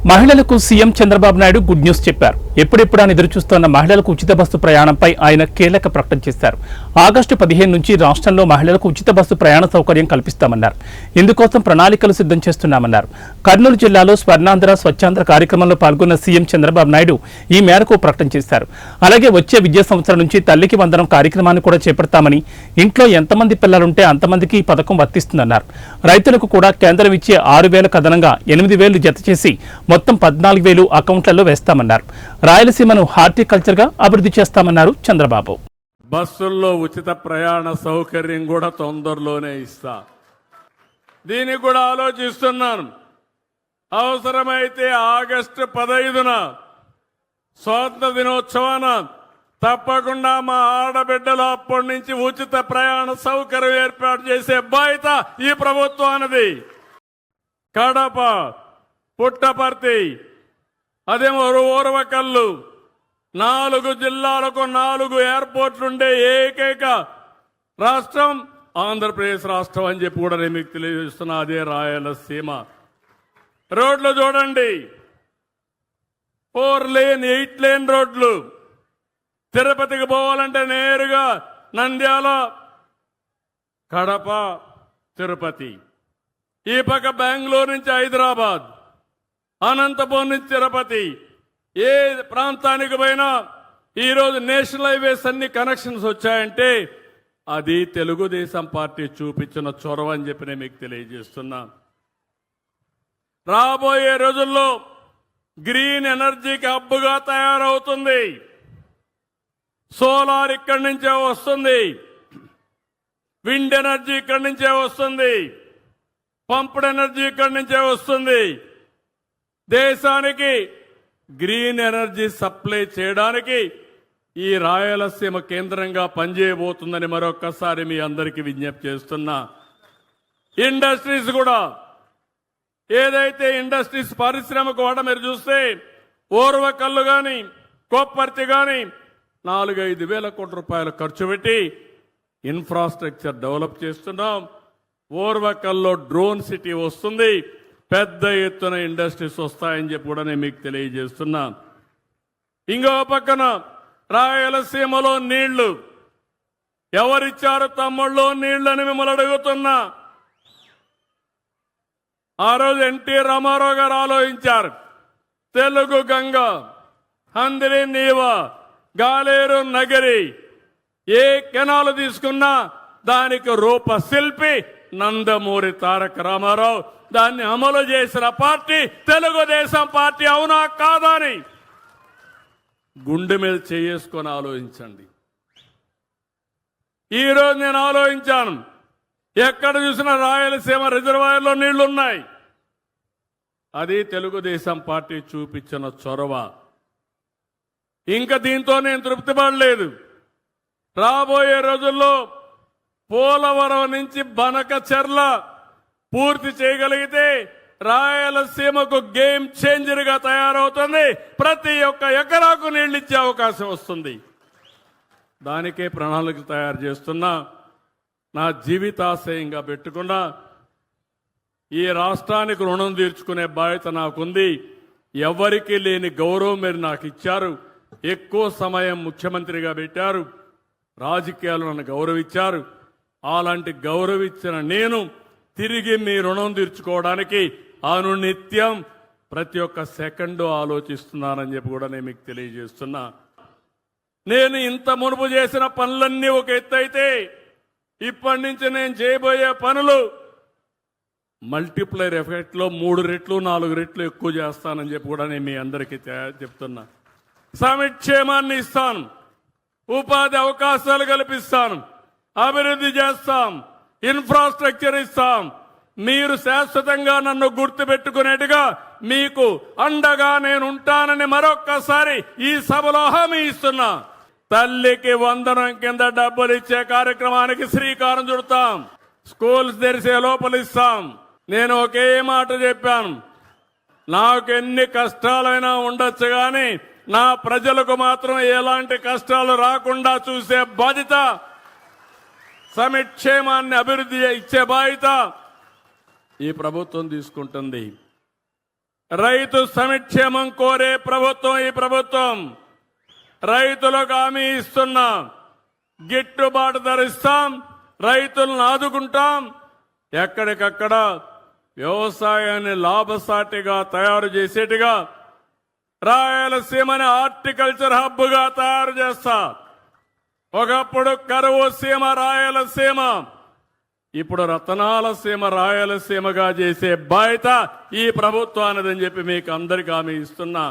మహిళలకు CM Chandrababu Naidu good news చెప్పారు. ఎప్పుడెప్పుడని ఎదురుచూస్తున్న మహిళలకు ఉచిత బస్సు ప్రయాణంపై ఆయన కీలక ప్రకటన చేశారు. ఆగస్టు 15 నుంచి రాష్ట్రంలో మహిళలకు ఉచిత బస్సు ప్రయాణ సౌకర్యం కల్పిస్తామన్నారు. ఇందుకోసం ప్రణాళికలు సిద్ధం చేస్తున్నామన్నారు. కర్నూలు జిల్లాలో స్వర్ణాంధ్ర స్వచ్ఛాంధ్ర కార్యక్రమంలో పాల్గొన్న సీఎం చంద్రబాబు నాయుడు ఈ మేరకు ప్రకటన చేశారు. అలాగే వచ్చే విద్యా సంవత్సరం నుంచి తల్లికి వందనం కార్యక్రమాన్ని కూడా చేపడతామని, ఇంట్లో ఎంతమంది పిల్లలుంటే అంతమందికి ఈ పథకం వర్తిస్తుందన్నారు. రైతులకు కూడా కేంద్రం ఇచ్చే 6,000 అదనంగా 8,000 జత చేసి మొత్తం 14,000 అకౌంట్లలో వేస్తామన్నారు. రాయలసీమను హార్టికల్చర్ గా అభివృద్ధి చేస్తామన్నారు చంద్రబాబు. బస్సుల్లో ఉచిత ప్రయాణ సౌకర్యం కూడా తొందరలోనే ఇస్తా. దీనికి కూడా ఆలోచిస్తున్నాను. అవసరమైతే ఆగస్టు 15న స్వాతంత్ర దినోత్సవాన తప్పకుండా మా ఆడబిడ్డలు అప్పటి నుంచి ఉచిత ప్రయాణ సౌకర్యం ఏర్పాటు చేసే బాధ్యత ఈ ప్రభుత్వానిది. కడప, పుట్టపర్తి, అదేమో ఓర్వకల్లు, 4 జిల్లాలకు 4 ఎయిర్పోర్ట్లుండే ఏకైక రాష్ట్రం ఆంధ్రప్రదేశ్ రాష్ట్రం అని చెప్పి కూడా నేను మీకు తెలియజేస్తున్నా. అదే రాయలసీమ. రోడ్లు చూడండి, 4 లేన్ 8 లేన్ రోడ్లు. తిరుపతికి పోవాలంటే నేరుగా నంద్యాల, కడప, తిరుపతి. ఈ పక్క బెంగళూరు నుంచి హైదరాబాద్, అనంతపురం నుంచి తిరుపతి. ఏ ప్రాంతానికి పోయినా ఈరోజు నేషనల్ హైవేస్ అన్ని కనెక్షన్స్ వచ్చాయంటే అది తెలుగుదేశం పార్టీ చూపించిన చొరవ అని చెప్పి నేను మీకు తెలియజేస్తున్నా. రాబోయే రోజుల్లో గ్రీన్ ఎనర్జీకి హబ్గా తయారవుతుంది. సోలార్ ఇక్కడి నుంచే వస్తుంది, విండ్ ఎనర్జీ ఇక్కడి నుంచే వస్తుంది, పంప్డ్ ఎనర్జీ ఇక్కడి నుంచే వస్తుంది. దేశానికి గ్రీన్ ఎనర్జీ సప్లై చేయడానికి ఈ రాయలసీమ కేంద్రంగా పనిచేయబోతుందని మరొక్కసారి మీ అందరికీ విజ్ఞప్తి చేస్తున్నా. ఇండస్ట్రీస్ కూడా ఏదైతే ఇండస్ట్రీస్ పారిశ్రామిక వాడ మీరు చూస్తే ఓర్వకల్లు కానీ కొప్పర్తి కానీ 4-5 వేల కోట్ల రూపాయలు ఖర్చు పెట్టి ఇన్ఫ్రాస్ట్రక్చర్ డెవలప్ చేస్తున్నాం. ఓర్వకల్లో డ్రోన్ సిటీ వస్తుంది, పెద్ద ఎత్తున ఇండస్ట్రీస్ వస్తాయని చెప్పి కూడా నేను మీకు తెలియజేస్తున్నా. ఇంకో పక్కన రాయలసీమలో నీళ్లు ఎవరిచ్చారు తమ్ముళ్ళు నీళ్లని మిమ్మల్ని అడుగుతున్నా. ఆ రోజు ఎన్టీ రామారావు గారు ఆలోచించారు. తెలుగు గంగ, హందిరి నీవ, గాలేరు నగరి, ఏ కెనాలు తీసుకున్నా దానికి రూపశిల్పి నందమూరి తారక రామారావు. దాన్ని అమలు చేసిన పార్టీ తెలుగుదేశం పార్టీ. అవునా కాదా అని గుండె మీద చేసుకొని ఆలోచించండి. ఈరోజు నేను ఆలోచించాను, ఎక్కడ చూసినా రాయలసీమ రిజర్వాయర్లో నీళ్లున్నాయి. అది తెలుగుదేశం పార్టీ చూపించిన చొరవ. ఇంకా దీంతో నేను తృప్తి పడలేదు. రాబోయే రోజుల్లో పోలవరం నుంచి బనకచెర్ల పూర్తి చేయగలిగితే రాయలసీమకు గేమ్ చేంజర్ గా తయారవుతుంది. ప్రతి ఒక్క ఎకరాకు నీళ్లు ఇచ్చే అవకాశం వస్తుంది. దానికే ప్రణాళిక తయారు చేస్తున్నా. నా జీవితాశయంగా పెట్టుకున్నా ఈ రాష్ట్రానికి రుణం తీర్చుకునే బాధ్యత నాకుంది. ఎవరికీ లేని గౌరవం మీరు నాకు ఇచ్చారు. ఎక్కువ సమయం ముఖ్యమంత్రిగా పెట్టారు, రాజకీయాలు నన్ను గౌరవించారు. అలాంటి గౌరవించిన నేను తిరిగి మీ రుణం తీర్చుకోవడానికి అనునిత్యం ప్రతి ఒక్క సెకండు ఆలోచిస్తున్నానని చెప్పి కూడా నేను మీకు తెలియజేస్తున్నా. నేను ఇంత మునుపు చేసిన పనులన్నీ ఒక ఎత్తు అయితే ఇప్పటి నుంచి నేను చేయబోయే పనులు మల్టిప్లైర్ ఎఫెక్ట్ లో 3 రెట్లు 4 రెట్లు ఎక్కువ చేస్తానని చెప్పి కూడా నేను మీ అందరికీ చెప్తున్నా. సంక్షేమాన్ని ఇస్తాను, ఉపాధి అవకాశాలు కల్పిస్తాను, అభివృద్ధి చేస్తాం, ఇన్ఫ్రాస్ట్రక్చర్ ఇస్తాం. మీరు శాశ్వతంగా నన్ను గుర్తుపెట్టుకునేట్టుగా మీకు అండగా నేను ఉంటానని మరొక్కసారి ఈ సభలో హామీ ఇస్తున్నా. తల్లికి వందనం కింద డబ్బులు ఇచ్చే కార్యక్రమానికి శ్రీకారం చుడతాం. స్కూల్స్ తెరిసే లోపల ఇస్తాం. నేను ఒకే మాట చెప్పాను, నాకు ఎన్ని కష్టాలైనా ఉండొచ్చు కానీ నా ప్రజలకు మాత్రం ఎలాంటి కష్టాలు రాకుండా చూసే బాధ్యత, సంక్షేమాన్ని అభివృద్ధి ఇచ్చే బాధ్యత ఈ ప్రభుత్వం తీసుకుంటుంది. రైతు సంక్షేమం కోరే ప్రభుత్వం ఈ ప్రభుత్వం. రైతులకు హామీ ఇస్తున్నాం, గిట్టుబాటు ధర ఇస్తాం, రైతులను ఆదుకుంటాం. ఎక్కడికక్కడ వ్యవసాయాన్ని లాభసాటిగా తయారు చేసేట్టుగా రాయలసీమని హార్టికల్చర్ హబ్గా తయారు చేస్తా. ఒకప్పుడు కరువు సీమ రాయలసీమ, ఇప్పుడు రతనాల సీమ రాయలసీమగా చేసే బాధ్యత ఈ ప్రభుత్వానిదని చెప్పి మీకు అందరికీ హామీ ఇస్తున్నా.